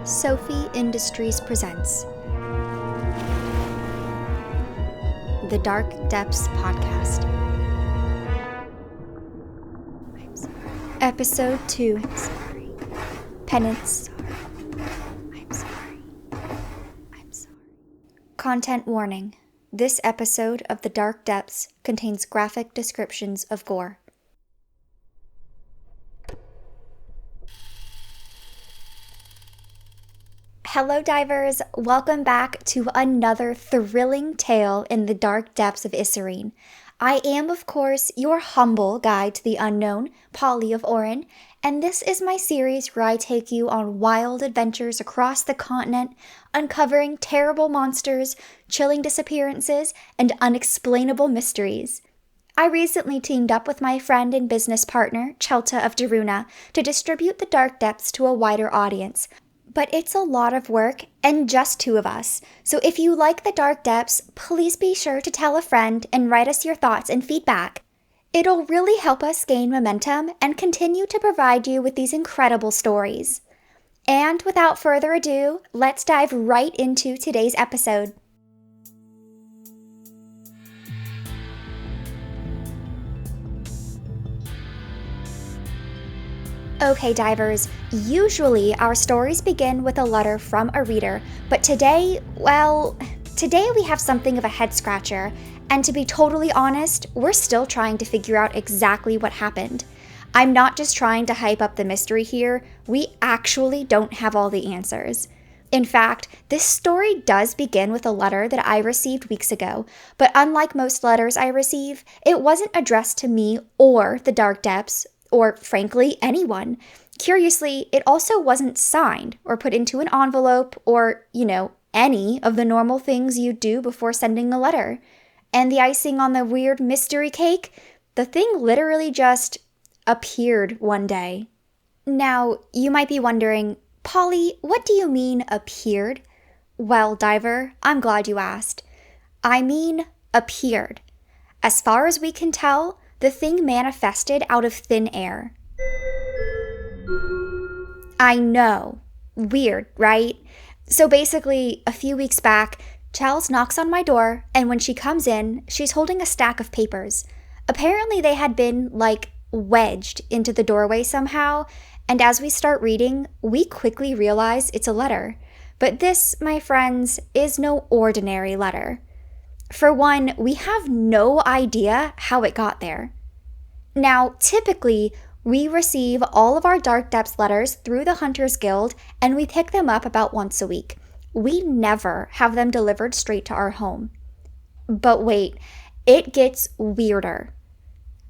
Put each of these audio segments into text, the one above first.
Sophie Industries presents the Dark Depths Podcast. Episode 2. Penance. I'm sorry. Content warning. This episode of the Dark Depths contains graphic descriptions of gore. Hello divers, welcome back to another thrilling tale in the Dark Depths of Isarine. I am, of course, your humble guide to the unknown, Pahli of Oren, and this is my series where I take you on wild adventures across the continent, uncovering terrible monsters, chilling disappearances, and unexplainable mysteries. I recently teamed up with my friend and business partner, Chelta of Daruna, to distribute the Dark Depths to a wider audience. But it's a lot of work and just two of us. So if you like the Dark Depths, please be sure to tell a friend and write us your thoughts and feedback. It'll really help us gain momentum and continue to provide you with these incredible stories. And without further ado, let's dive right into today's episode. Okay, divers, usually our stories begin with a letter from a reader, but today we have something of a head scratcher, and to be totally honest, we're still trying to figure out exactly what happened. I'm not just trying to hype up the mystery here, we actually don't have all the answers. In fact, this story does begin with a letter that I received weeks ago, but unlike most letters I receive, it wasn't addressed to me or the Dark Depths, or frankly, anyone. Curiously, it also wasn't signed or put into an envelope or, any of the normal things you do before sending a letter. And the icing on the weird mystery cake, the thing literally just appeared one day. Now, you might be wondering, Polly, what do you mean appeared? Well, diver, I'm glad you asked. I mean appeared. As far as we can tell, the thing manifested out of thin air. I know. Weird, right? So basically, a few weeks back, Charles knocks on my door, and when she comes in, she's holding a stack of papers. Apparently they had been, wedged into the doorway somehow, and as we start reading, we quickly realize it's a letter. But this, my friends, is no ordinary letter. For one, we have no idea how it got there. Now, typically, we receive all of our Dark Depths letters through the Hunters Guild, and we pick them up about once a week. We never have them delivered straight to our home. But wait, it gets weirder.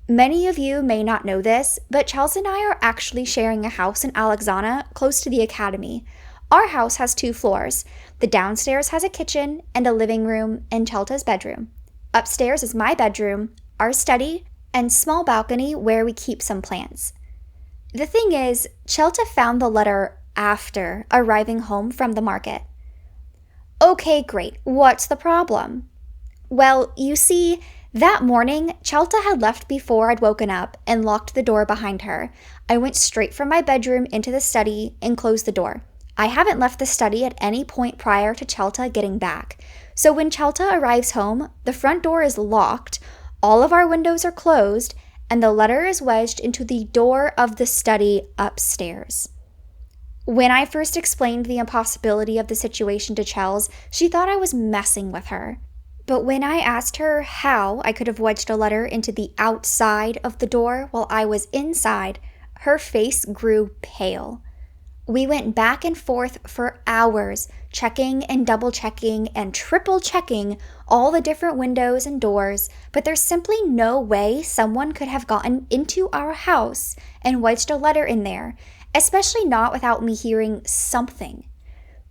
Many of you may not know this, but Charles and I are actually sharing a house in Alexandria close to the academy. Our house has 2 floors. The downstairs has a kitchen and a living room and Chelta's bedroom. Upstairs is my bedroom, our study, and small balcony where we keep some plants. The thing is, Chelta found the letter after arriving home from the market. Okay, great. What's the problem? Well, you see, that morning, Chelta had left before I'd woken up and locked the door behind her. I went straight from my bedroom into the study and closed the door. I haven't left the study at any point prior to Chelta getting back. So when Chelta arrives home, the front door is locked, all of our windows are closed, and the letter is wedged into the door of the study upstairs. When I first explained the impossibility of the situation to Chels, she thought I was messing with her. But when I asked her how I could have wedged a letter into the outside of the door while I was inside, her face grew pale. We went back and forth for hours, checking and double-checking and triple-checking all the different windows and doors, but there's simply no way someone could have gotten into our house and wedged a letter in there, especially not without me hearing something.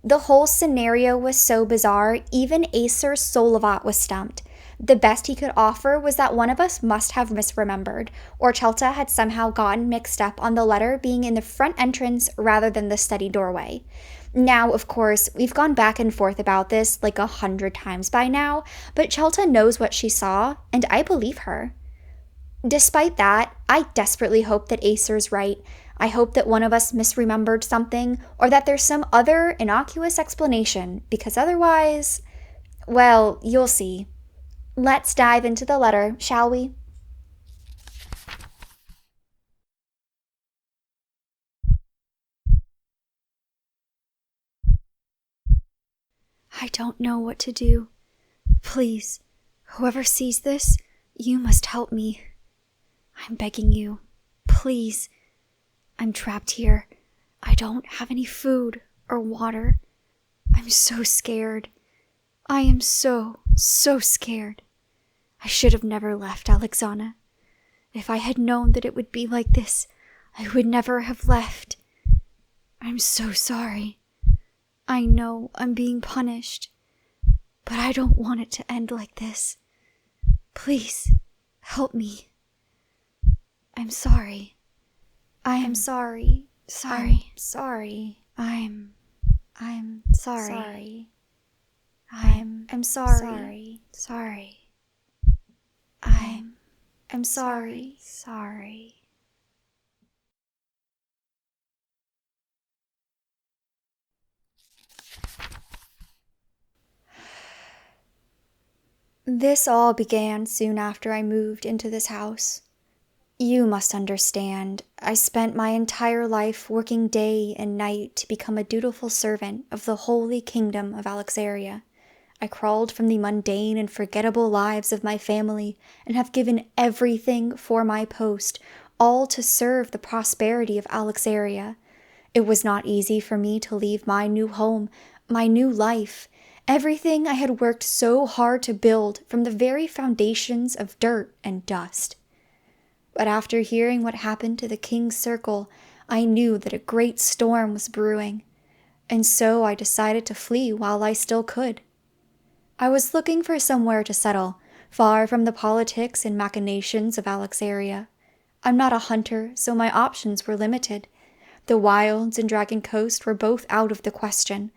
The whole scenario was so bizarre, even Acer Solavat was stumped. The best he could offer was that one of us must have misremembered, or Chelta had somehow gotten mixed up on the letter being in the front entrance rather than the study doorway. Now, of course, we've gone back and forth about this 100 times by now, but Chelta knows what she saw, and I believe her. Despite that, I desperately hope that Acer's right. I hope that one of us misremembered something or that there's some other innocuous explanation, because otherwise, well, you'll see. Let's dive into the letter, shall we? I don't know what to do. Please, whoever sees this, you must help me. I'm begging you. Please. I'm trapped here. I don't have any food or water. I'm so scared. I am so scared. I should have never left Alexana. If I had known that it would be like this, I would never have left. I'm so sorry. I know I'm being punished, but I don't want it to end like this. Please, help me. I'm sorry. I'm sorry. Sorry. I'm sorry. I'm sorry. I'm sorry. Sorry. I'm sorry. Sorry. This all began soon after I moved into this house. You must understand, I spent my entire life working day and night to become a dutiful servant of the holy kingdom of Alexaria. I crawled from the mundane and forgettable lives of my family and have given everything for my post, all to serve the prosperity of Alexaria. It was not easy for me to leave my new home, my new life, everything I had worked so hard to build from the very foundations of dirt and dust. But after hearing what happened to the king's circle, I knew that a great storm was brewing, and so I decided to flee while I still could. I was looking for somewhere to settle, far from the politics and machinations of Alexaria. I'm not a hunter, so my options were limited. The wilds and Dragon Coast were both out of the question,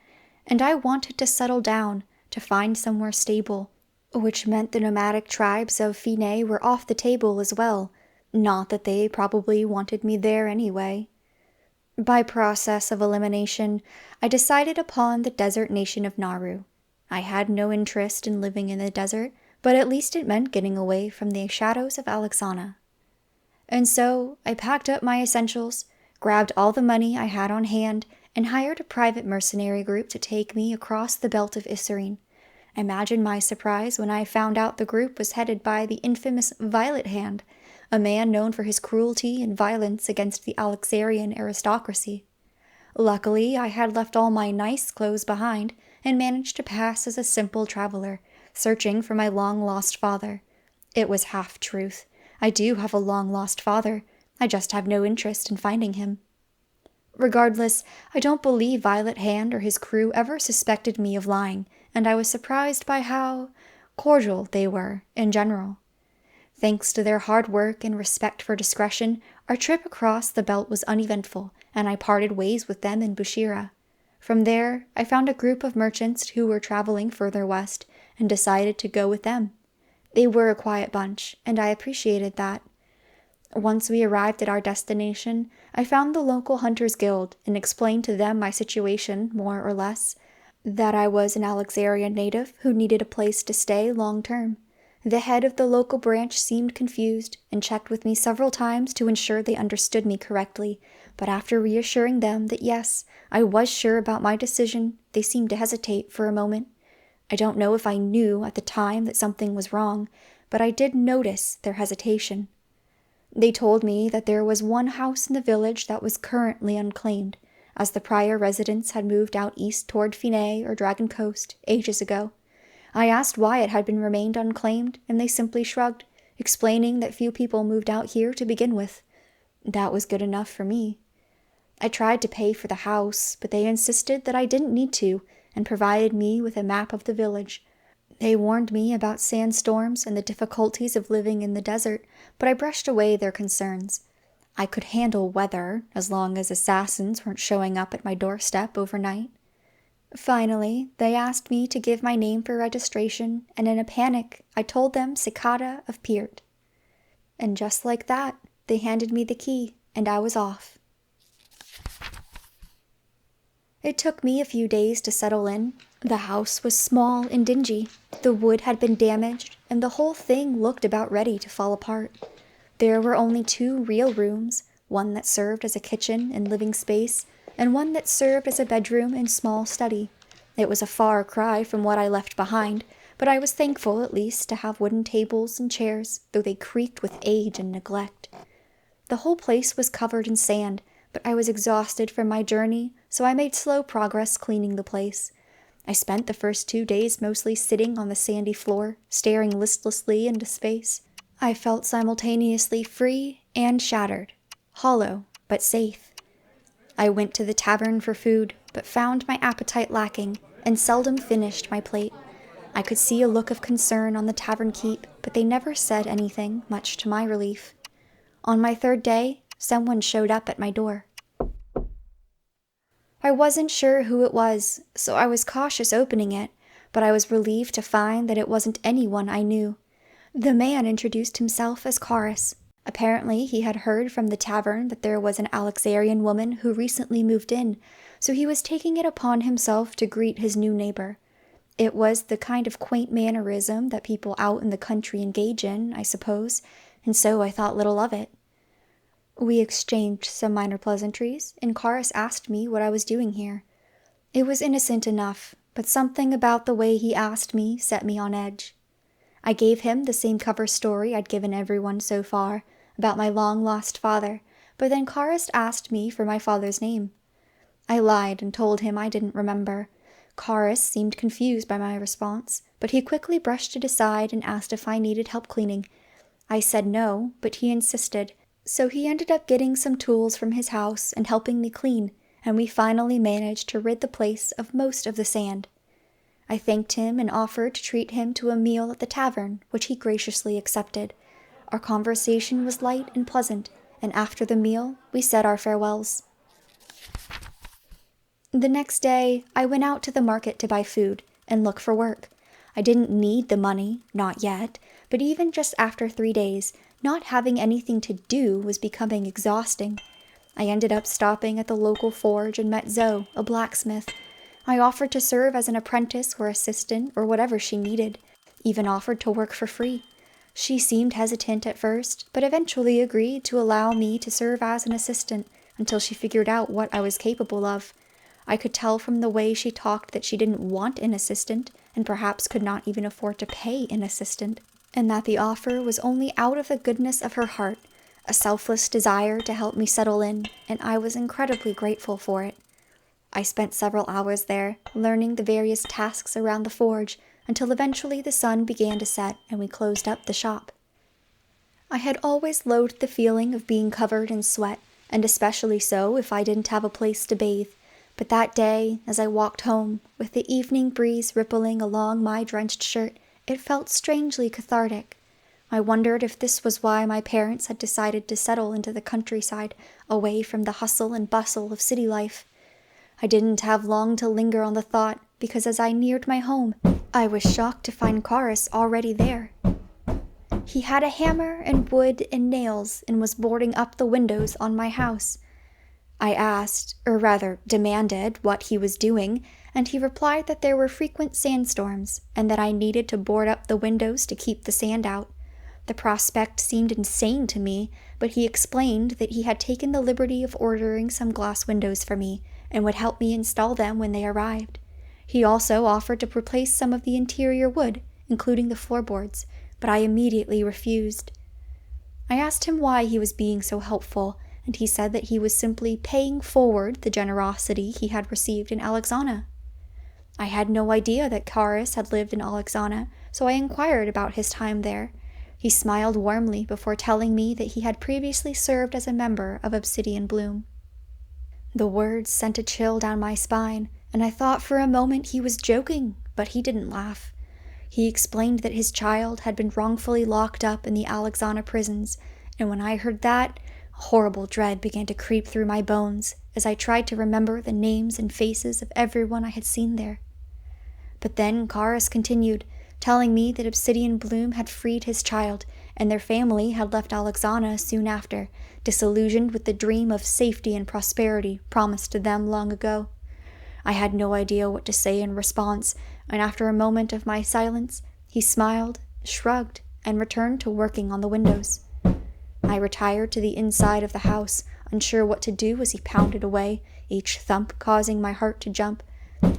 and I wanted to settle down, to find somewhere stable, which meant the nomadic tribes of Fine were off the table as well. Not that they probably wanted me there anyway. By process of elimination, I decided upon the desert nation of Nauru. I had no interest in living in the desert, but at least it meant getting away from the shadows of Alexana. And so I packed up my essentials, grabbed all the money I had on hand, and hired a private mercenary group to take me across the belt of Isarine. Imagine my surprise when I found out the group was headed by the infamous Violet Hand, a man known for his cruelty and violence against the Alexarian aristocracy. Luckily, I had left all my nice clothes behind and managed to pass as a simple traveler, searching for my long-lost father. It was half-truth. I do have a long-lost father. I just have no interest in finding him. Regardless, I don't believe Violet Hand or his crew ever suspected me of lying, and I was surprised by how cordial they were in general. Thanks to their hard work and respect for discretion, our trip across the belt was uneventful, and I parted ways with them in Bushira. From there, I found a group of merchants who were traveling further west, and decided to go with them. They were a quiet bunch, and I appreciated that. Once we arrived at our destination, I found the local Hunters Guild and explained to them my situation, more or less, that I was an Alexarian native who needed a place to stay long-term. The head of the local branch seemed confused and checked with me several times to ensure they understood me correctly, but after reassuring them that yes, I was sure about my decision, they seemed to hesitate for a moment. I don't know if I knew at the time that something was wrong, but I did notice their hesitation. They told me that there was one house in the village that was currently unclaimed, as the prior residents had moved out east toward Fine or Dragon Coast ages ago. I asked why it had been remained unclaimed, and they simply shrugged, explaining that few people moved out here to begin with. That was good enough for me. I tried to pay for the house, but they insisted that I didn't need to, and provided me with a map of the village. They warned me about sandstorms and the difficulties of living in the desert, but I brushed away their concerns. I could handle weather, as long as assassins weren't showing up at my doorstep overnight. Finally, they asked me to give my name for registration, and in a panic, I told them Cicada of Peart. And just like that, they handed me the key, and I was off. It took me a few days to settle in. The house was small and dingy. The wood had been damaged, and the whole thing looked about ready to fall apart. There were only 2 real rooms, one that served as a kitchen and living space, and one that served as a bedroom and small study. It was a far cry from what I left behind, but I was thankful at least to have wooden tables and chairs, though they creaked with age and neglect. The whole place was covered in sand, but I was exhausted from my journey, so I made slow progress cleaning the place. I spent the first 2 days mostly sitting on the sandy floor, staring listlessly into space. I felt simultaneously free and shattered, hollow but safe. I went to the tavern for food, but found my appetite lacking, and seldom finished my plate. I could see a look of concern on the tavern keep, but they never said anything, much to my relief. On my 3rd day, someone showed up at my door. I wasn't sure who it was, so I was cautious opening it, but I was relieved to find that it wasn't anyone I knew. The man introduced himself as Chorus. Apparently, he had heard from the tavern that there was an Alexarian woman who recently moved in, so he was taking it upon himself to greet his new neighbor. It was the kind of quaint mannerism that people out in the country engage in, I suppose, and so I thought little of it. We exchanged some minor pleasantries, and Chorus asked me what I was doing here. It was innocent enough, but something about the way he asked me set me on edge. I gave him the same cover story I'd given everyone so far, about my long-lost father, but then Chorus asked me for my father's name. I lied and told him I didn't remember. Chorus seemed confused by my response, but he quickly brushed it aside and asked if I needed help cleaning. I said no, but he insisted, so he ended up getting some tools from his house and helping me clean, and we finally managed to rid the place of most of the sand. I thanked him and offered to treat him to a meal at the tavern, which he graciously accepted. Our conversation was light and pleasant, and after the meal, we said our farewells. The next day, I went out to the market to buy food and look for work. I didn't need the money, not yet, but even just after 3 days, not having anything to do was becoming exhausting. I ended up stopping at the local forge and met Zoe, a blacksmith. I offered to serve as an apprentice or assistant or whatever she needed, even offered to work for free. She seemed hesitant at first, but eventually agreed to allow me to serve as an assistant until she figured out what I was capable of. I could tell from the way she talked that she didn't want an assistant, and perhaps could not even afford to pay an assistant, and that the offer was only out of the goodness of her heart, a selfless desire to help me settle in, and I was incredibly grateful for it. I spent several hours there, learning the various tasks around the forge, until eventually the sun began to set and we closed up the shop. I had always loathed the feeling of being covered in sweat, and especially so if I didn't have a place to bathe. But that day, as I walked home, with the evening breeze rippling along my drenched shirt, it felt strangely cathartic. I wondered if this was why my parents had decided to settle into the countryside, away from the hustle and bustle of city life. I didn't have long to linger on the thought, because as I neared my home, I was shocked to find Chorus already there. He had a hammer and wood and nails and was boarding up the windows on my house. I asked, or rather demanded, what he was doing, and he replied that there were frequent sandstorms, and that I needed to board up the windows to keep the sand out. The prospect seemed insane to me, but he explained that he had taken the liberty of ordering some glass windows for me, and would help me install them when they arrived. He also offered to replace some of the interior wood, including the floorboards, but I immediately refused. I asked him why he was being so helpful, and he said that he was simply paying forward the generosity he had received in Alexana. I had no idea that Chorus had lived in Alexana, so I inquired about his time there. He smiled warmly before telling me that he had previously served as a member of Obsidian Bloom. The words sent a chill down my spine, and I thought for a moment he was joking, but he didn't laugh. He explained that his child had been wrongfully locked up in the Alexana prisons, and when I heard that, a horrible dread began to creep through my bones as I tried to remember the names and faces of everyone I had seen there. But then Chorus continued, telling me that Obsidian Bloom had freed his child, and their family had left Alexana soon after, disillusioned with the dream of safety and prosperity promised to them long ago. I had no idea what to say in response, and after a moment of my silence, he smiled, shrugged, and returned to working on the windows. I retired to the inside of the house, unsure what to do as he pounded away, each thump causing my heart to jump.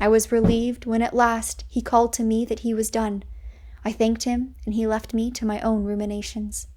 I was relieved when at last he called to me that he was done. I thanked him, and he left me to my own ruminations.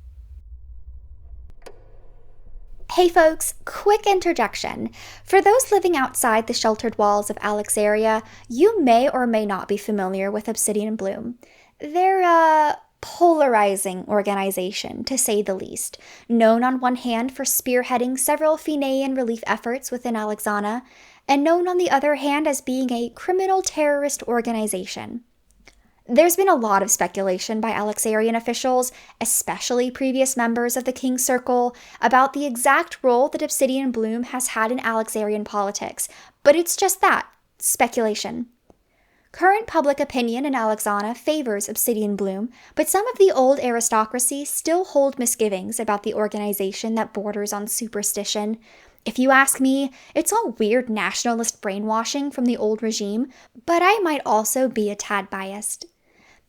Hey folks, quick interjection. For those living outside the sheltered walls of Alexaria, you may or may not be familiar with Obsidian Bloom. They're a polarizing organization, to say the least, known on one hand for spearheading several Fenian relief efforts within Alexana, and known on the other hand as being a criminal terrorist organization. There's been a lot of speculation by Alexarian officials, especially previous members of the King's Circle, about the exact role that Obsidian Bloom has had in Alexarian politics, but it's just that, speculation. Current public opinion in Alexana favors Obsidian Bloom, but some of the old aristocracy still hold misgivings about the organization that borders on superstition. If you ask me, it's all weird nationalist brainwashing from the old regime, but I might also be a tad biased.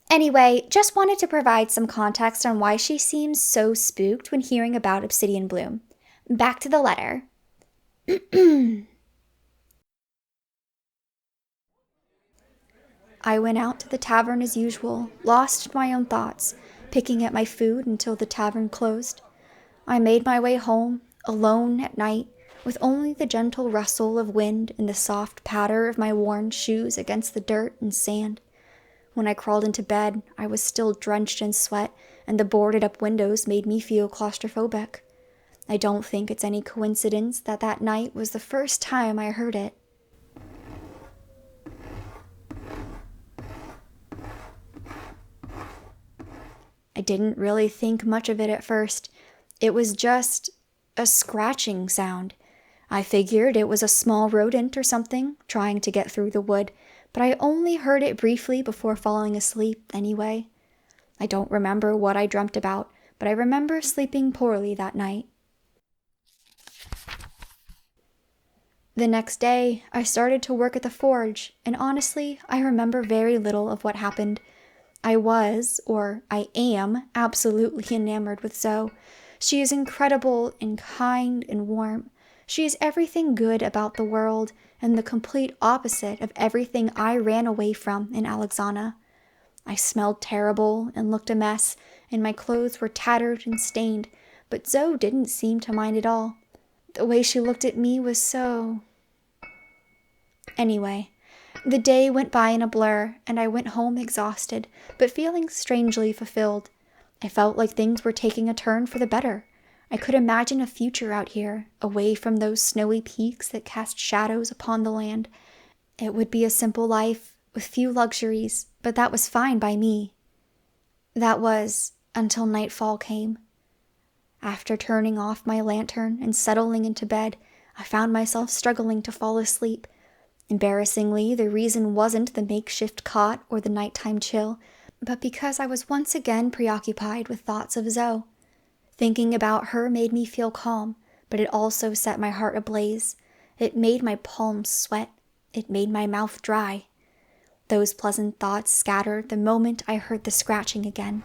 Anyway, just wanted to provide some context on why she seems so spooked when hearing about Obsidian Bloom. Back to the letter. I went out to the tavern as usual, lost in my own thoughts, picking at my food until the tavern closed. I made my way home, alone at night, with only the gentle rustle of wind and the soft patter of my worn shoes against the dirt and sand. When I crawled into bed, I was still drenched in sweat, and the boarded-up windows made me feel claustrophobic. I don't think it's any coincidence that that night was the first time I heard it. I didn't really think much of it at first. It was just a scratching sound. I figured it was a small rodent or something trying to get through the wood, but I only heard it briefly before falling asleep anyway. I don't remember what I dreamt about, but I remember sleeping poorly that night. The next day, I started to work at the forge, and honestly, I remember very little of what happened. I am, absolutely enamored with Zoe. She is incredible and kind and warm. She is everything good about the world and the complete opposite of everything I ran away from in Alexana. I smelled terrible and looked a mess, and my clothes were tattered and stained, but Zoe didn't seem to mind at all. The way she looked at me was so... Anyway, the day went by in a blur, and I went home exhausted, but feeling strangely fulfilled. I felt like things were taking a turn for the better. I could imagine a future out here, away from those snowy peaks that cast shadows upon the land. It would be a simple life, with few luxuries, but that was fine by me. That was, until nightfall came. After turning off my lantern and settling into bed, I found myself struggling to fall asleep. Embarrassingly, the reason wasn't the makeshift cot or the nighttime chill, but because I was once again preoccupied with thoughts of Zoe. Thinking about her made me feel calm, but it also set my heart ablaze. It made my palms sweat. It made my mouth dry. Those pleasant thoughts scattered the moment I heard the scratching again.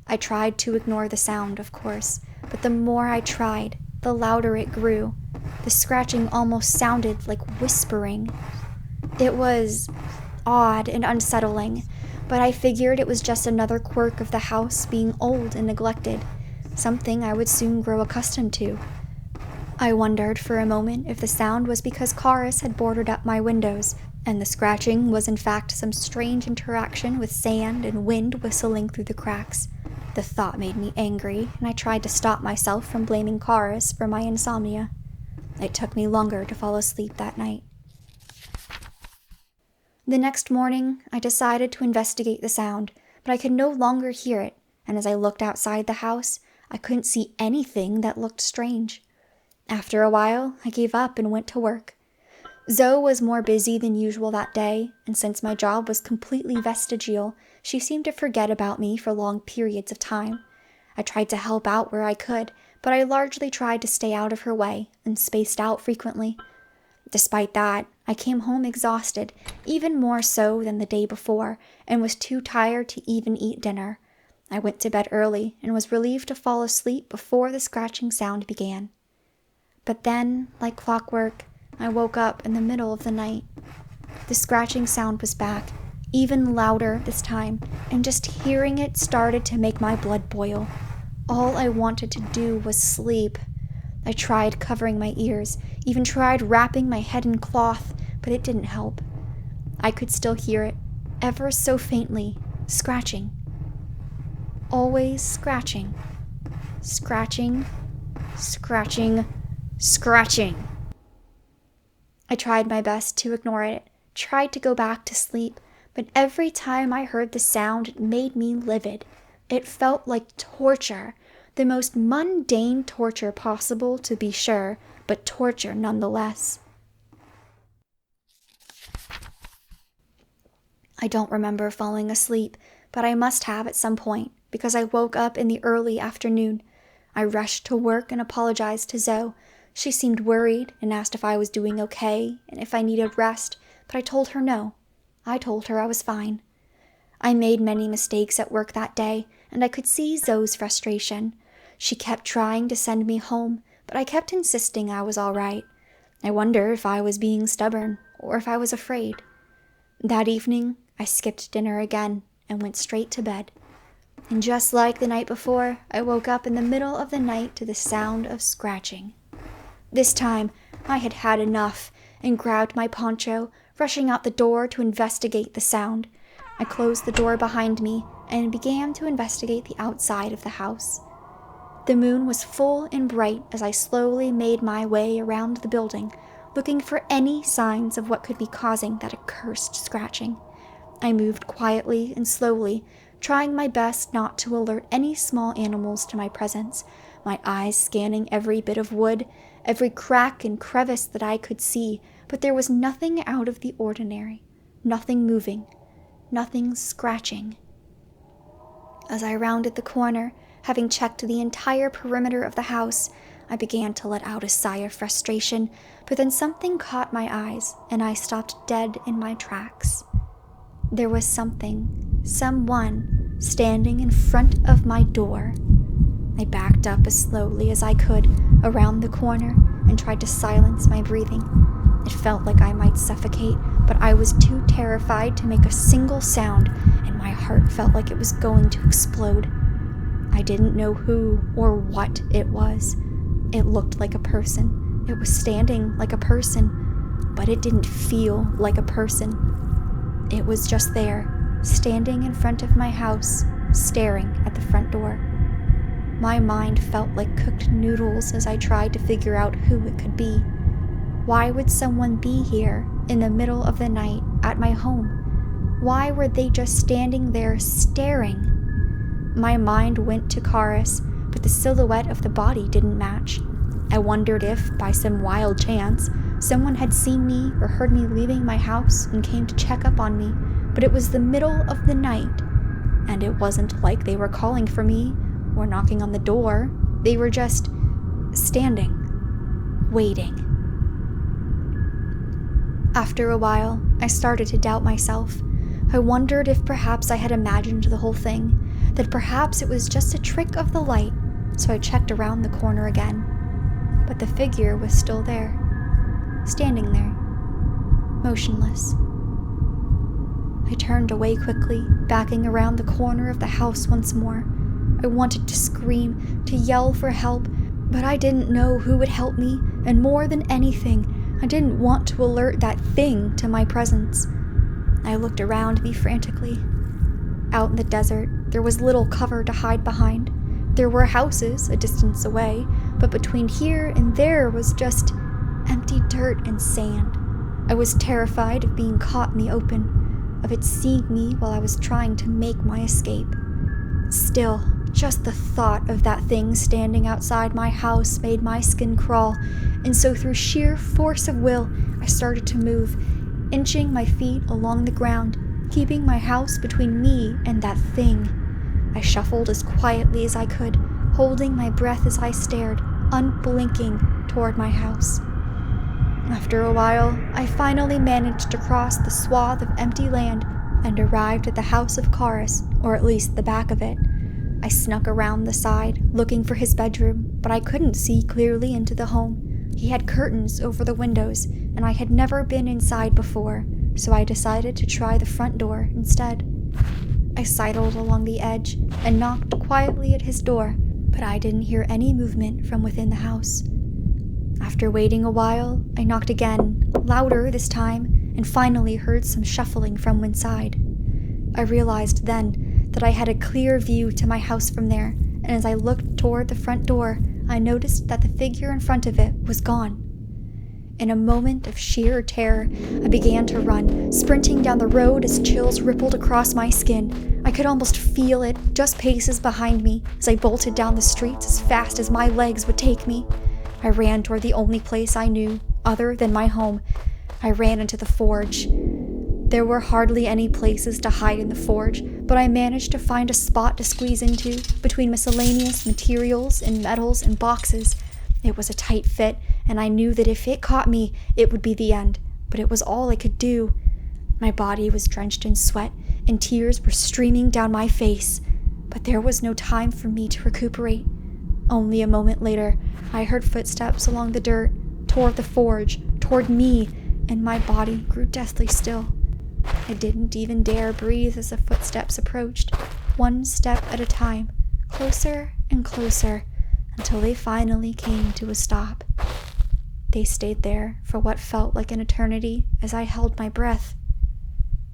I tried to ignore the sound, of course, but the more I tried, the louder it grew. The scratching almost sounded like whispering. It was odd and unsettling, but I figured it was just another quirk of the house being old and neglected, something I would soon grow accustomed to. I wondered for a moment if the sound was because Karis had boarded up my windows, and the scratching was in fact some strange interaction with sand and wind whistling through the cracks. The thought made me angry, and I tried to stop myself from blaming Karis for my insomnia. It took me longer to fall asleep that night. The next morning, I decided to investigate the sound, but I could no longer hear it, and as I looked outside the house, I couldn't see anything that looked strange. After a while, I gave up and went to work. Zoe was more busy than usual that day, and since my job was completely vestigial, she seemed to forget about me for long periods of time. I tried to help out where I could, but I largely tried to stay out of her way and spaced out frequently. Despite that, I came home exhausted, even more so than the day before, and was too tired to even eat dinner. I went to bed early and was relieved to fall asleep before the scratching sound began. But then, like clockwork, I woke up in the middle of the night. The scratching sound was back, even louder this time, and just hearing it started to make my blood boil. All I wanted to do was sleep. I tried covering my ears, even tried wrapping my head in cloth, but it didn't help. I could still hear it, ever so faintly, scratching. Always scratching. Scratching, scratching, scratching. I tried my best to ignore it, tried to go back to sleep, but every time I heard the sound, it made me livid. It felt like torture, the most mundane torture possible, to be sure, but torture nonetheless. I don't remember falling asleep, but I must have at some point, because I woke up in the early afternoon. I rushed to work and apologized to Zoe. She seemed worried and asked if I was doing okay and if I needed rest, but I told her no. I told her I was fine. I made many mistakes at work that day, and I could see Zoe's frustration. She kept trying to send me home, but I kept insisting I was all right. I wonder if I was being stubborn or if I was afraid. That evening, I skipped dinner again and went straight to bed. And just like the night before, I woke up in the middle of the night to the sound of scratching. This time, I had had enough and grabbed my poncho, rushing out the door to investigate the sound. I closed the door behind me and began to investigate the outside of the house. The moon was full and bright as I slowly made my way around the building, looking for any signs of what could be causing that accursed scratching. I moved quietly and slowly, trying my best not to alert any small animals to my presence, my eyes scanning every bit of wood, every crack and crevice that I could see, but there was nothing out of the ordinary, nothing moving, nothing scratching. As I rounded the corner, having checked the entire perimeter of the house, I began to let out a sigh of frustration, but then something caught my eyes, and I stopped dead in my tracks. There was someone, standing in front of my door. I backed up as slowly as I could around the corner and tried to silence my breathing. It felt like I might suffocate, but I was too terrified to make a single sound, and my heart felt like it was going to explode. I didn't know who or what it was. It looked like a person. It was standing like a person, but it didn't feel like a person. It was just there, standing in front of my house, staring at the front door. My mind felt like cooked noodles as I tried to figure out who it could be. Why would someone be here in the middle of the night at my home? Why were they just standing there staring? My mind went to Karis, but the silhouette of the body didn't match. I wondered if, by some wild chance, someone had seen me or heard me leaving my house and came to check up on me, but it was the middle of the night, and it wasn't like they were calling for me or knocking on the door. They were just standing, waiting. After a while, I started to doubt myself. I wondered if perhaps I had imagined the whole thing, that perhaps it was just a trick of the light, so I checked around the corner again. But the figure was still there, standing there, motionless. I turned away quickly, backing around the corner of the house once more. I wanted to scream, to yell for help, but I didn't know who would help me, and more than anything, I didn't want to alert that thing to my presence. I looked around me frantically. Out in the desert, there was little cover to hide behind. There were houses a distance away, but between here and there was just empty dirt and sand. I was terrified of being caught in the open, of it seeing me while I was trying to make my escape. Still, just the thought of that thing standing outside my house made my skin crawl, and so through sheer force of will, I started to move, inching my feet along the ground, keeping my house between me and that thing. I shuffled as quietly as I could, holding my breath as I stared, unblinking, toward my house. After a while, I finally managed to cross the swath of empty land and arrived at the house of Karis, or at least the back of it. I snuck around the side, looking for his bedroom, but I couldn't see clearly into the home. He had curtains over the windows, and I had never been inside before, so I decided to try the front door instead. I sidled along the edge and knocked quietly at his door, but I didn't hear any movement from within the house. After waiting a while, I knocked again, louder this time, and finally heard some shuffling from inside. I realized then that I had a clear view to my house from there, and as I looked toward the front door, I noticed that the figure in front of it was gone. In a moment of sheer terror, I began to run, sprinting down the road as chills rippled across my skin. I could almost feel it just paces behind me as I bolted down the streets as fast as my legs would take me. I ran toward the only place I knew, other than my home. I ran into the forge. There were hardly any places to hide in the forge, but I managed to find a spot to squeeze into between miscellaneous materials and metals and boxes. It was a tight fit, and I knew that if it caught me, it would be the end, but it was all I could do. My body was drenched in sweat, and tears were streaming down my face, but there was no time for me to recuperate. Only a moment later, I heard footsteps along the dirt, toward the forge, toward me, and my body grew deathly still. I didn't even dare breathe as the footsteps approached, one step at a time, closer and closer, until they finally came to a stop. They stayed there for what felt like an eternity as I held my breath.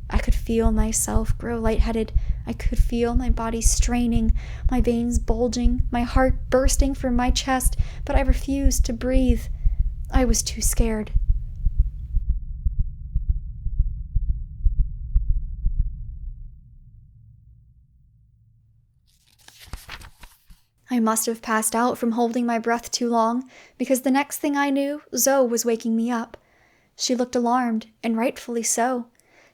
I could feel myself grow lightheaded. I could feel my body straining, my veins bulging, my heart bursting from my chest, but I refused to breathe. I was too scared. I must have passed out from holding my breath too long, because the next thing I knew, Zoe was waking me up. She looked alarmed, and rightfully so.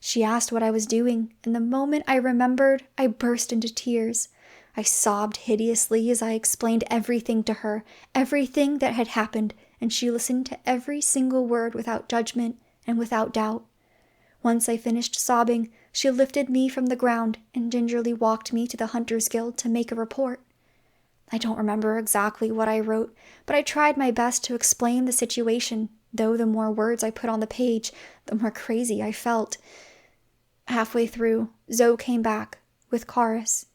She asked what I was doing, and the moment I remembered, I burst into tears. I sobbed hideously as I explained everything to her, everything that had happened, and she listened to every single word without judgment and without doubt. Once I finished sobbing, she lifted me from the ground and gingerly walked me to the Hunters Guild to make a report. I don't remember exactly what I wrote, but I tried my best to explain the situation, though the more words I put on the page, the more crazy I felt. Halfway through, Zoe came back, with Karis.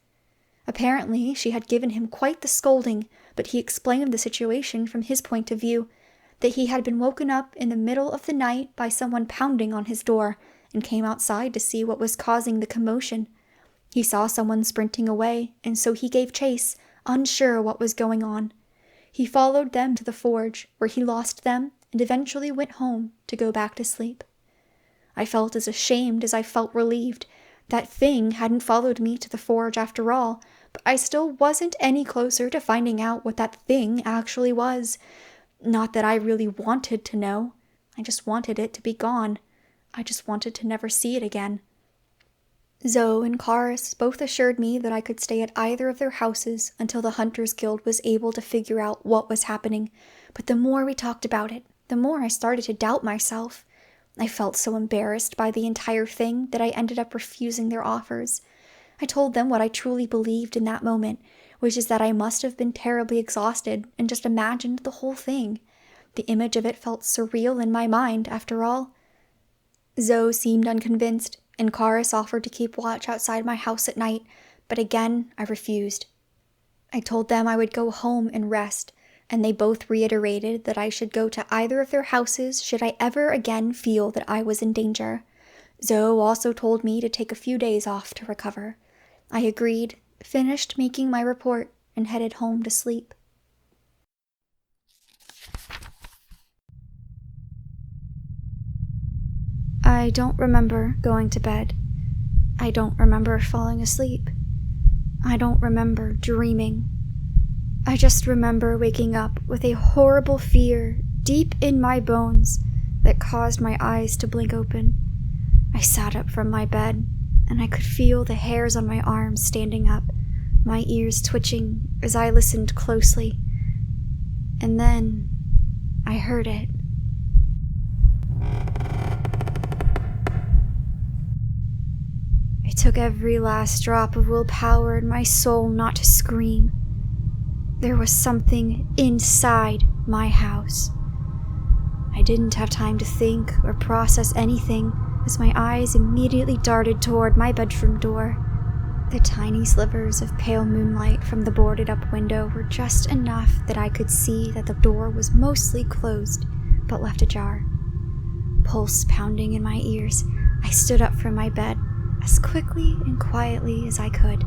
Apparently, she had given him quite the scolding, but he explained the situation from his point of view, that he had been woken up in the middle of the night by someone pounding on his door, and came outside to see what was causing the commotion. He saw someone sprinting away, and so he gave chase, unsure what was going on. He followed them to the forge, where he lost them, and eventually went home to go back to sleep. I felt as ashamed as I felt relieved. That thing hadn't followed me to the forge after all, but I still wasn't any closer to finding out what that thing actually was. Not that I really wanted to know. I just wanted it to be gone. I just wanted to never see it again. Zoe and Karis both assured me that I could stay at either of their houses until the Hunters Guild was able to figure out what was happening, but the more we talked about it, the more I started to doubt myself. I felt so embarrassed by the entire thing that I ended up refusing their offers. I told them what I truly believed in that moment, which is that I must have been terribly exhausted and just imagined the whole thing. The image of it felt surreal in my mind, after all. Zoe seemed unconvinced, and Karis offered to keep watch outside my house at night, but again I refused. I told them I would go home and rest, and they both reiterated that I should go to either of their houses should I ever again feel that I was in danger. Zoe also told me to take a few days off to recover. I agreed, finished making my report, and headed home to sleep. I don't remember going to bed. I don't remember falling asleep. I don't remember dreaming. I just remember waking up with a horrible fear deep in my bones that caused my eyes to blink open. I sat up from my bed, and I could feel the hairs on my arms standing up, my ears twitching as I listened closely. And then I heard it. took every last drop of willpower in my soul not to scream. There was something inside my house. I didn't have time to think or process anything as my eyes immediately darted toward my bedroom door. The tiny slivers of pale moonlight from the boarded-up window were just enough that I could see that the door was mostly closed, but left ajar. Pulse pounding in my ears, I stood up from my bed as quickly and quietly as I could,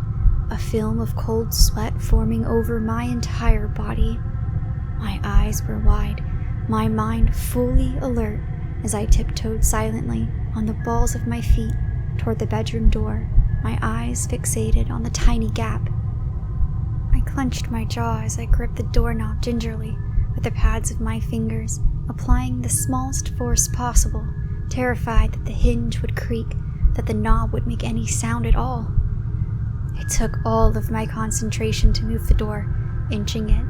a film of cold sweat forming over my entire body. My eyes were wide, my mind fully alert as I tiptoed silently on the balls of my feet toward the bedroom door, my eyes fixated on the tiny gap. I clenched my jaw as I gripped the doorknob gingerly with the pads of my fingers, applying the smallest force possible, terrified that the hinge would creak, that the knob would make any sound at all. It took all of my concentration to move the door, inching it,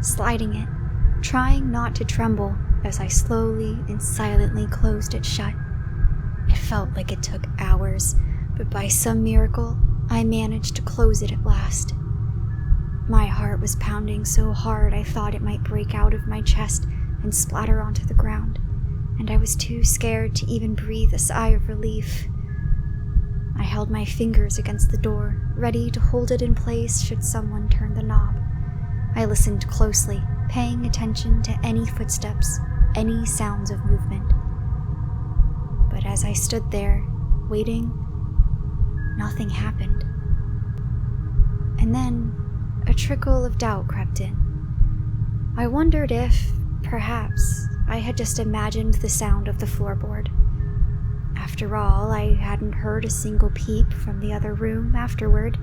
sliding it, trying not to tremble as I slowly and silently closed it shut. It felt like it took hours, but by some miracle, I managed to close it at last. My heart was pounding so hard I thought it might break out of my chest and splatter onto the ground, and I was too scared to even breathe a sigh of relief. I held my fingers against the door, ready to hold it in place should someone turn the knob. I listened closely, paying attention to any footsteps, any sounds of movement. But as I stood there, waiting, nothing happened. And then a trickle of doubt crept in. I wondered if, perhaps, I had just imagined the sound of the floorboard. After all, I hadn't heard a single peep from the other room afterward,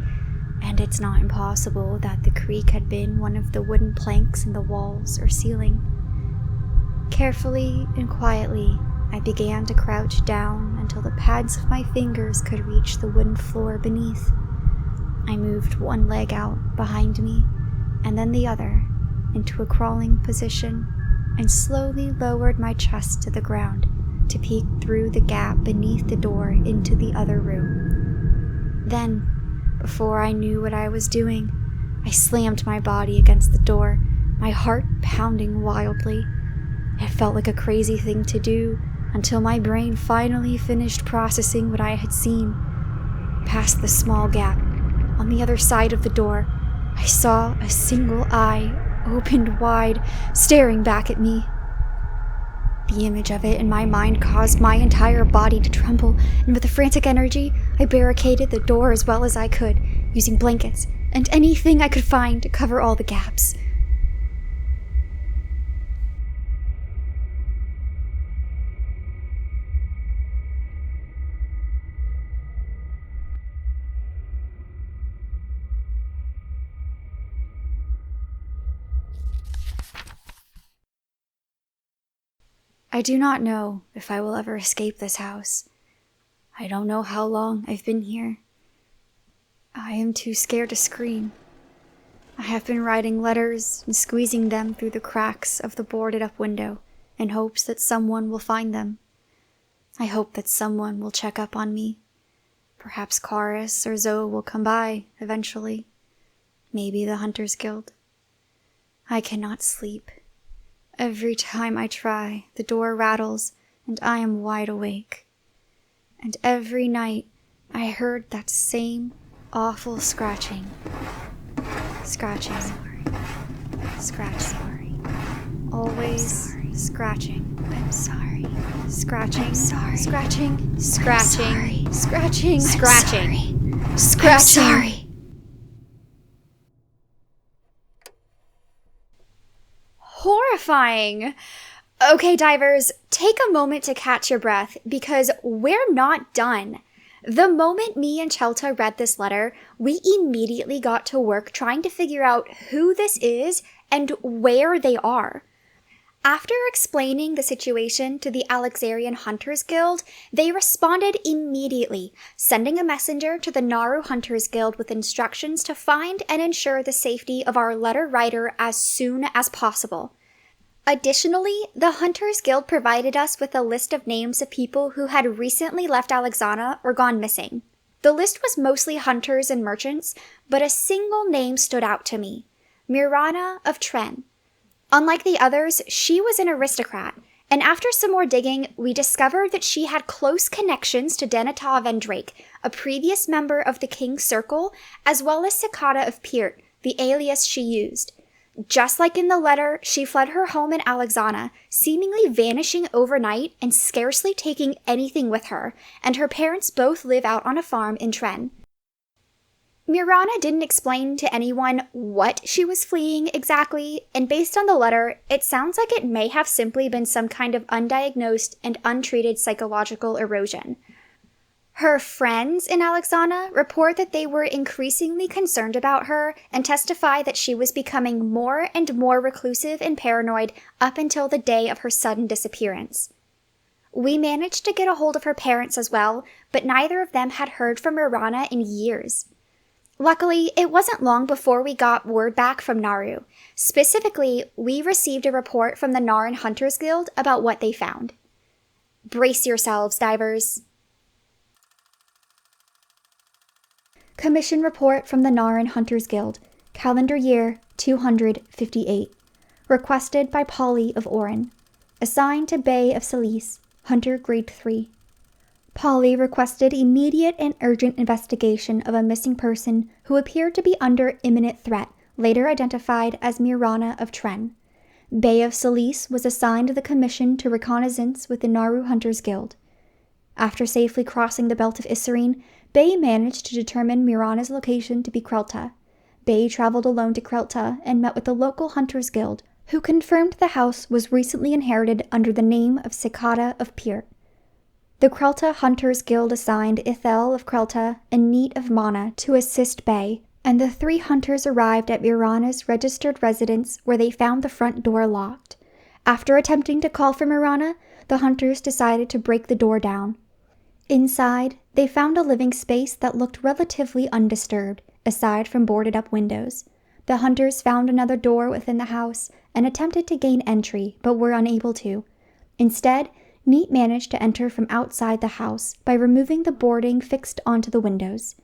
and it's not impossible that the creak had been one of the wooden planks in the walls or ceiling. Carefully and quietly, I began to crouch down until the pads of my fingers could reach the wooden floor beneath. I moved one leg out behind me, and then the other, into a crawling position, and slowly lowered my chest to the ground to peek through the gap beneath the door into the other room. Then, before I knew what I was doing, I slammed my body against the door, my heart pounding wildly. It felt like a crazy thing to do until my brain finally finished processing what I had seen. Past the small gap, on the other side of the door, I saw a single eye, opened wide, staring back at me. The image of it in my mind caused my entire body to tremble, and with a frantic energy, I barricaded the door as well as I could, using blankets and anything I could find to cover all the gaps. I do not know if I will ever escape this house. I don't know how long I've been here. I am too scared to scream. I have been writing letters and squeezing them through the cracks of the boarded-up window in hopes that someone will find them. I hope that someone will check up on me. Perhaps Chorus or Zoe will come by eventually. Maybe the Hunters Guild. I cannot sleep. Every time I try, the door rattles, and I am wide awake. And every night, I heard that same awful scratching. Scratching. Scratching. Always scratching. I'm sorry. Scratching. I'm sorry. Scratching. Scratching. Scratching. Scratching. Scratching. I'm sorry. Horrifying. Okay, divers, take a moment to catch your breath because we're not done. The moment me and Chelta read this letter, we immediately got to work trying to figure out who this is and where they are. After explaining the situation to the Alexarian Hunters Guild, they responded immediately, sending a messenger to the Naru Hunters Guild with instructions to find and ensure the safety of our letter writer as soon as possible. Additionally, the Hunters Guild provided us with a list of names of people who had recently left Alexana or gone missing. The list was mostly hunters and merchants, but a single name stood out to me: Mirana of Tren. Unlike the others, she was an aristocrat, and after some more digging, we discovered that she had close connections to Denatov and Drake, a previous member of the King's Circle, as well as Cicada of Pyrt, the alias she used. Just like in the letter, she fled her home in Alexana, seemingly vanishing overnight and scarcely taking anything with her, and her parents both live out on a farm in Tren. Mirana didn't explain to anyone what she was fleeing exactly, and based on the letter, it sounds like it may have simply been some kind of undiagnosed and untreated psychological erosion. Her friends in Alexana report that they were increasingly concerned about her and testify that she was becoming more and more reclusive and paranoid up until the day of her sudden disappearance. We managed to get a hold of her parents as well, but neither of them had heard from Mirana in years. Luckily, it wasn't long before we got word back from Naru. Specifically, we received a report from the Narn Hunters Guild about what they found. Brace yourselves, divers. Commission report from the Narn Hunters Guild, calendar year 258. Requested by Pahli of Oren. Assigned to Bay of Salis, Hunter Grade 3. Pahli requested immediate and urgent investigation of a missing person who appeared to be under imminent threat, later identified as Mirana of Tren. Bay of Salis was assigned the commission to reconnaissance with the Naru Hunters Guild. After safely crossing the belt of Isarine, Bay managed to determine Mirana's location to be Krelta. Bay traveled alone to Krelta and met with the local Hunters Guild, who confirmed the house was recently inherited under the name of Cicada of Pyrt. The Krelta Hunters Guild assigned Ithel of Krelta and Neat of Mana to assist Bay, and the three hunters arrived at Mirana's registered residence where they found the front door locked. After attempting to call for Mirana, the hunters decided to break the door down. Inside, they found a living space that looked relatively undisturbed, aside from boarded-up windows. The hunters found another door within the house and attempted to gain entry, but were unable to. Instead, Neat managed to enter from outside the house by removing the boarding fixed onto the windows.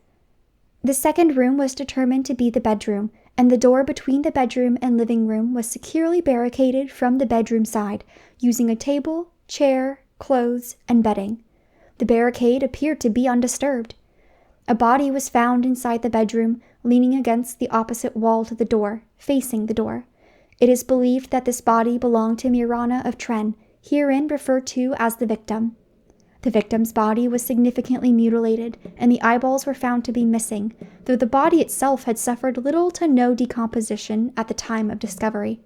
The second room was determined to be the bedroom, and the door between the bedroom and living room was securely barricaded from the bedroom side, using a table, chair, clothes, and bedding. The barricade appeared to be undisturbed. A body was found inside the bedroom, leaning against the opposite wall to the door, facing the door. It is believed that this body belonged to Mirana of Tren, herein referred to as the victim. The victim's body was significantly mutilated, and the eyeballs were found to be missing, though the body itself had suffered little to no decomposition at the time of discovery.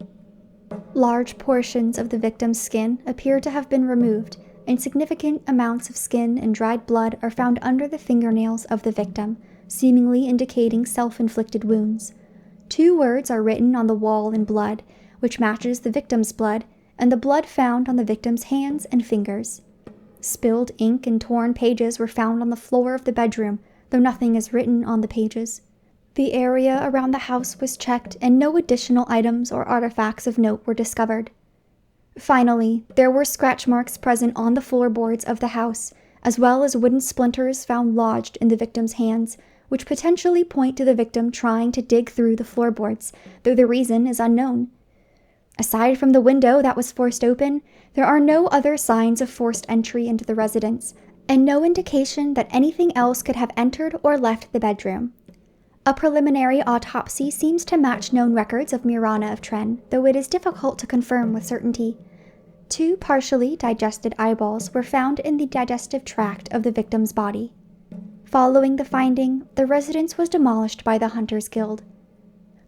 Large portions of the victim's skin appear to have been removed, and significant amounts of skin and dried blood are found under the fingernails of the victim, seemingly indicating self-inflicted wounds. 2 words are written on the wall in blood, which matches the victim's blood, and the blood found on the victim's hands and fingers. Spilled ink and torn pages were found on the floor of the bedroom, though nothing is written on the pages. The area around the house was checked, and no additional items or artifacts of note were discovered. Finally, there were scratch marks present on the floorboards of the house, as well as wooden splinters found lodged in the victim's hands, which potentially point to the victim trying to dig through the floorboards, though the reason is unknown. Aside from the window that was forced open, there are no other signs of forced entry into the residence, and no indication that anything else could have entered or left the bedroom. A preliminary autopsy seems to match known records of Mirana of Tren, though it is difficult to confirm with certainty. 2 partially digested eyeballs were found in the digestive tract of the victim's body. Following the finding, the residence was demolished by the Hunters Guild.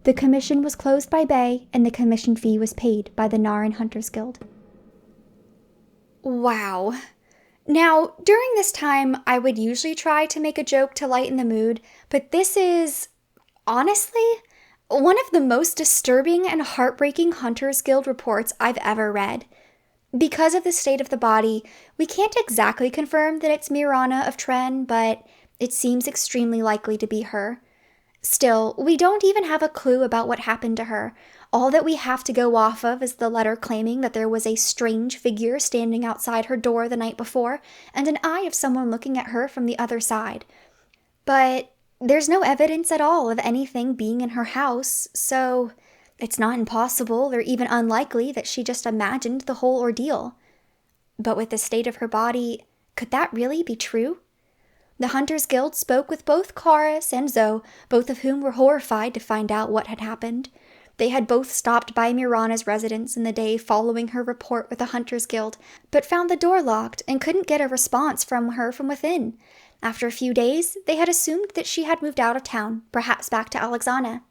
The commission was closed by Bay, and the commission fee was paid by the Narn Hunters Guild. Wow. Now, during this time, I would usually try to make a joke to lighten the mood, but this is, honestly, one of the most disturbing and heartbreaking Hunters Guild reports I've ever read. Because of the state of the body, we can't exactly confirm that it's Mirana of Tren, but it seems extremely likely to be her. Still, we don't even have a clue about what happened to her. All that we have to go off of is the letter claiming that there was a strange figure standing outside her door the night before, and an eye of someone looking at her from the other side. But there's no evidence at all of anything being in her house, so it's not impossible or even unlikely that she just imagined the whole ordeal. But with the state of her body, could that really be true? The Hunters Guild spoke with both Chorus and Zoe, both of whom were horrified to find out what had happened. They had both stopped by Mirana's residence in the day following her report with the Hunters Guild, but found the door locked and couldn't get a response from her from within. After a few days, they had assumed that she had moved out of town, perhaps back to Alexana.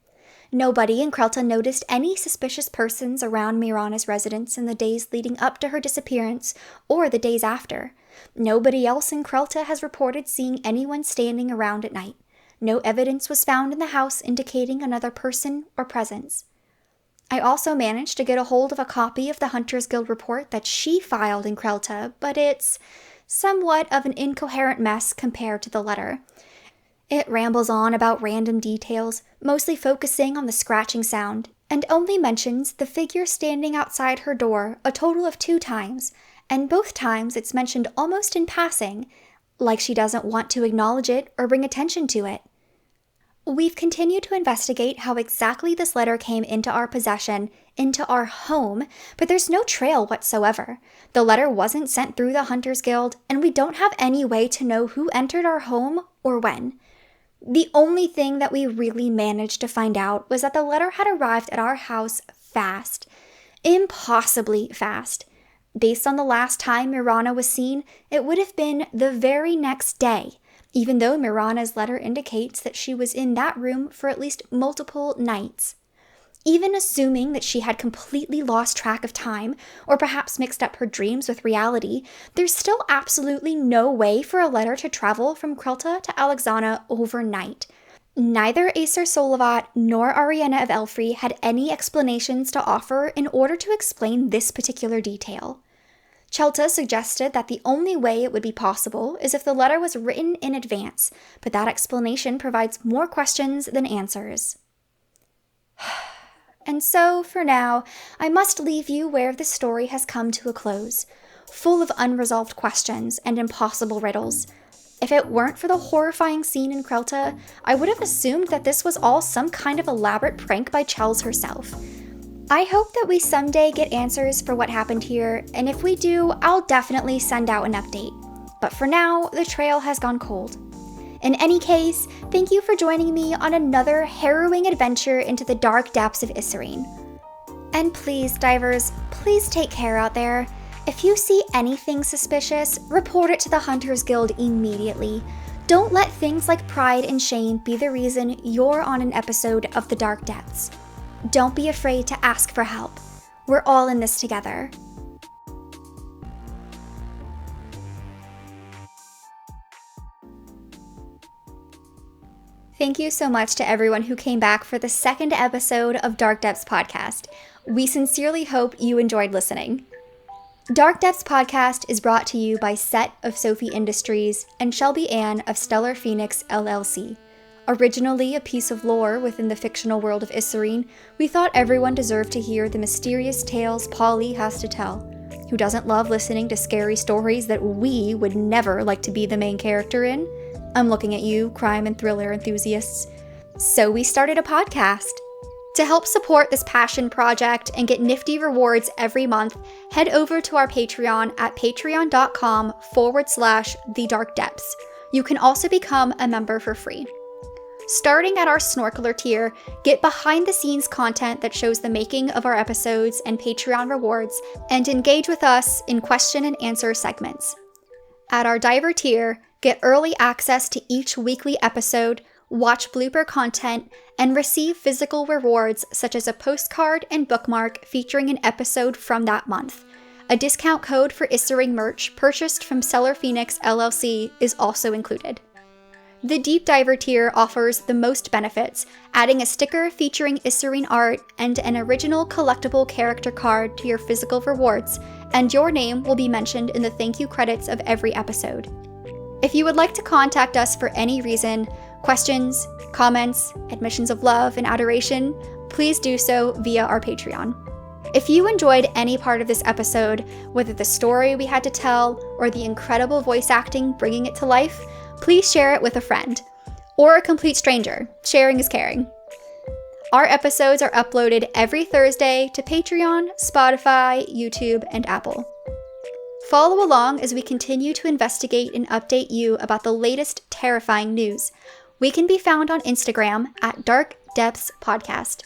Nobody in Krelta noticed any suspicious persons around Mirana's residence in the days leading up to her disappearance or the days after. Nobody else in Krelta has reported seeing anyone standing around at night. No evidence was found in the house indicating another person or presence. I also managed to get a hold of a copy of the Hunters Guild report that she filed in Krelta, but it's somewhat of an incoherent mess compared to the letter. It rambles on about random details, mostly focusing on the scratching sound, and only mentions the figure standing outside her door a total of 2 times, and both times it's mentioned almost in passing, like she doesn't want to acknowledge it or bring attention to it. We've continued to investigate how exactly this letter came into our possession, into our home, but there's no trail whatsoever. The letter wasn't sent through the Hunters Guild, and we don't have any way to know who entered our home or when. The only thing that we really managed to find out was that the letter had arrived at our house fast. Impossibly fast. Based on the last time Mirana was seen, it would have been the very next day, even though Mirana's letter indicates that she was in that room for at least multiple nights. Even assuming that she had completely lost track of time, or perhaps mixed up her dreams with reality, there's still absolutely no way for a letter to travel from Krelta to Alexana overnight. Neither Acer Solavat nor Ariana of Elfrey had any explanations to offer in order to explain this particular detail. Chelta suggested that the only way it would be possible is if the letter was written in advance, but that explanation provides more questions than answers. And so, for now, I must leave you where this story has come to a close, full of unresolved questions and impossible riddles. If it weren't for the horrifying scene in Krelta, I would have assumed that this was all some kind of elaborate prank by Chels herself. I hope that we someday get answers for what happened here, and if we do, I'll definitely send out an update. But for now, the trail has gone cold. In any case, thank you for joining me on another harrowing adventure into the Dark Depths of Isarine. And please, divers, please take care out there. If you see anything suspicious, report it to the Hunters Guild immediately. Don't let things like pride and shame be the reason you're on an episode of the Dark Depths. Don't be afraid to ask for help. We're all in this together. Thank you so much to everyone who came back for the second episode of Dark Depths Podcast. We sincerely hope you enjoyed listening. Dark Depths Podcast is brought to you by Set of Sophie Industries and Shelby Ann of Stellar Phoenix LLC. Originally a piece of lore within the fictional world of Isarine, we thought everyone deserved to hear the mysterious tales Pahli has to tell. Who doesn't love listening to scary stories that we would never like to be the main character in? I'm looking at you, crime and thriller enthusiasts. So we started a podcast. To help support this passion project and get nifty rewards every month, head over to our Patreon at patreon.com/thedarkdepths. You can also become a member for free. Starting at our Snorkeler tier, get behind-the-scenes content that shows the making of our episodes and Patreon rewards, and engage with us in question and answer segments. At our Diver tier, get early access to each weekly episode, watch blooper content, and receive physical rewards such as a postcard and bookmark featuring an episode from that month. A discount code for Isarine merch purchased from Stellar Phoenix LLC is also included. The Deep Diver tier offers the most benefits, adding a sticker featuring Isarine art and an original collectible character card to your physical rewards, and your name will be mentioned in the thank you credits of every episode. If you would like to contact us for any reason, questions, comments, admissions of love and adoration, please do so via our Patreon. If you enjoyed any part of this episode, whether the story we had to tell or the incredible voice acting bringing it to life, please share it with a friend. or a complete stranger. Sharing is caring. Our episodes are uploaded every Thursday to Patreon, Spotify, YouTube, and Apple. Follow along as we continue to investigate and update you about the latest terrifying news. We can be found on Instagram at Dark Depths Podcast.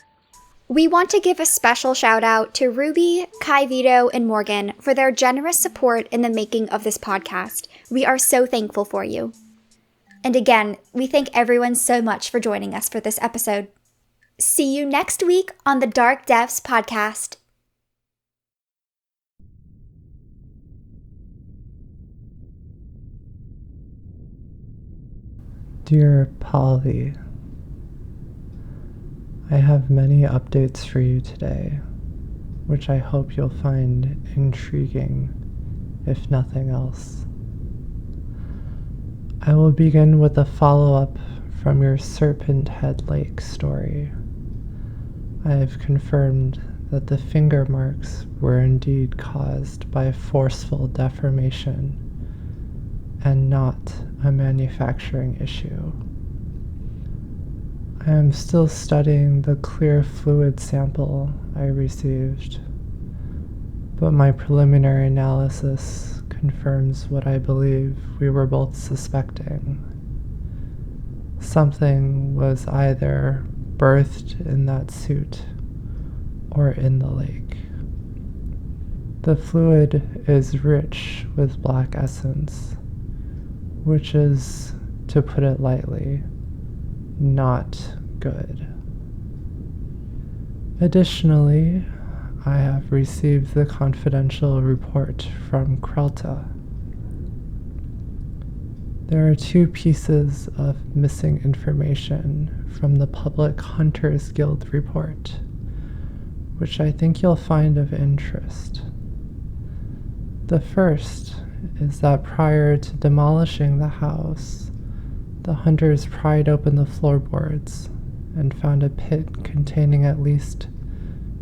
We want to give a special shout out to Ruby, Kai Vito, and Morgan for their generous support in the making of this podcast. We are so thankful for you. And again, we thank everyone so much for joining us for this episode. See you next week on the Dark Depths Podcast. Dear Pahli, I have many updates for you today, which I hope you'll find intriguing, if nothing else. I will begin with a follow-up from your Serpent Head Lake story. I have confirmed that the finger marks were indeed caused by forceful deformation and not a manufacturing issue. I am still studying the clear fluid sample I received, but my preliminary analysis confirms what I believe we were both suspecting. Something was either birthed in that suit or in the lake. The fluid is rich with black essence, which is, to put it lightly, not good. Additionally, I have received the confidential report from Krelta. There are 2 pieces of missing information from the Public Hunters Guild report, which I think you'll find of interest. The first is that prior to demolishing the house, the hunters pried open the floorboards and found a pit containing at least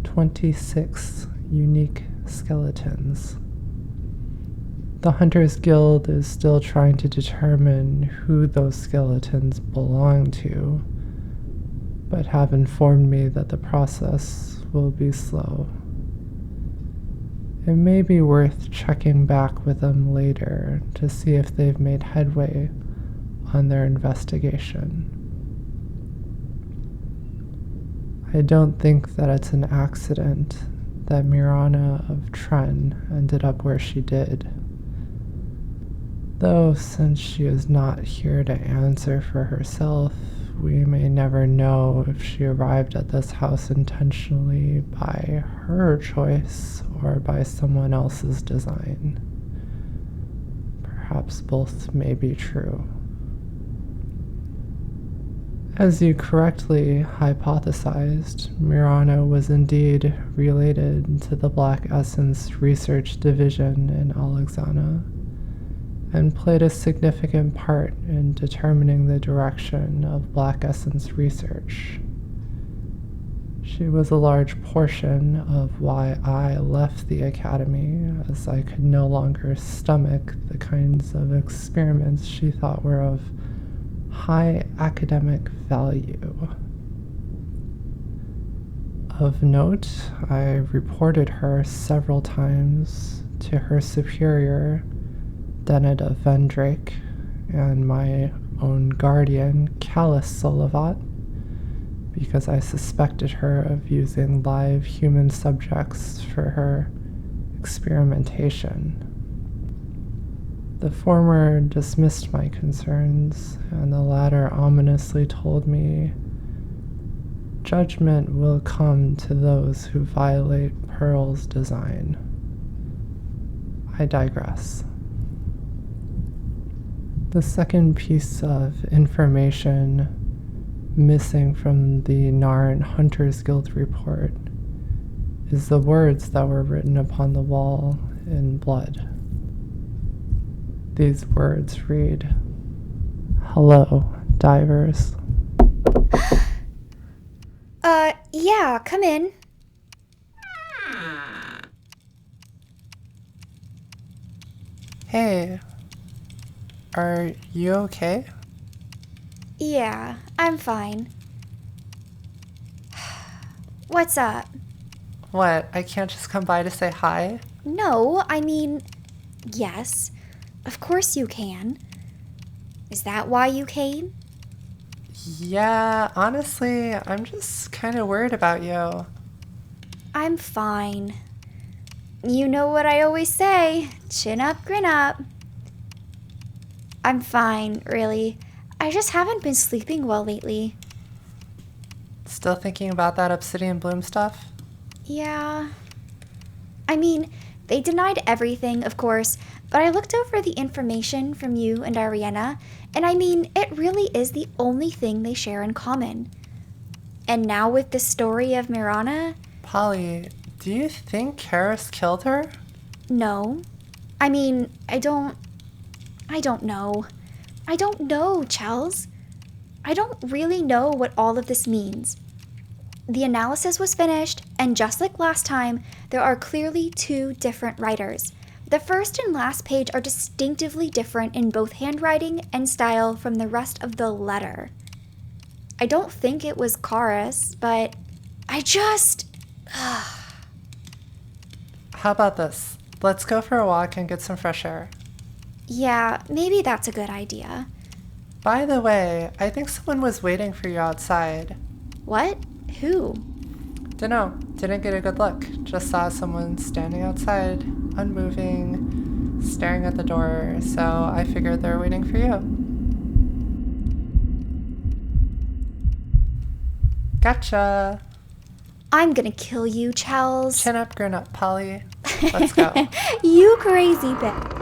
26 unique skeletons. The Hunters Guild is still trying to determine who those skeletons belong to, but have informed me that the process will be slow. It may be worth checking back with them later to see if they've made headway on their investigation. I don't think that it's an accident that Mirana of Tren ended up where she did. Though, since she is not here to answer for herself, we may never know if she arrived at this house intentionally by her choice or by someone else's design. Perhaps both may be true. As you correctly hypothesized, Mirana was indeed related to the Black Essence Research Division in Alexana, and played a significant part in determining the direction of Black Essence research. She was a large portion of why I left the academy, as I could no longer stomach the kinds of experiments she thought were of high academic value. Of note, I reported her several times to her superior, Denida Vendrake, and my own guardian, Callus Solavat, because I suspected her of using live human subjects for her experimentation. The former dismissed my concerns, and the latter ominously told me, "Judgment will come to those who violate Pearl's design." I digress. The second piece of information missing from the Narn Hunters Guild report is the words that were written upon the wall in blood. These words read, "Hello, divers." Yeah, come in. Hey, are you okay? Yeah, I'm fine. What's up? What, I can't just come by to say hi? No, I mean, yes. Of course you can. Is that why you came? Yeah, honestly, I'm just kind of worried about you. I'm fine. You know what I always say, chin up, grin up. I'm fine, really. I just haven't been sleeping well lately. Still thinking about that Obsidian Bloom stuff? Yeah. I mean, they denied everything, of course, but I looked over the information from you and Ariana, and I mean, it really is the only thing they share in common. And now with the story of Mirana, Pahli, do you think Karis killed her? no. I mean, I don't know. I don't know, Chels. I don't really know what all of this means. The analysis was finished, and just like last time, there are clearly two different writers. The first and last page are distinctively different in both handwriting and style from the rest of the letter. I don't think it was Karis, but I just... How about this? Let's go for a walk and get some fresh air. Yeah, maybe that's a good idea. By the way, I think someone was waiting for you outside. What? Who? Dunno, didn't get a good look. Just saw someone standing outside, unmoving, staring at the door, so I figured they were waiting for you. Gotcha! I'm gonna kill you, Chels. Chin up, grin up, Pahli. Let's go. You crazy bitch.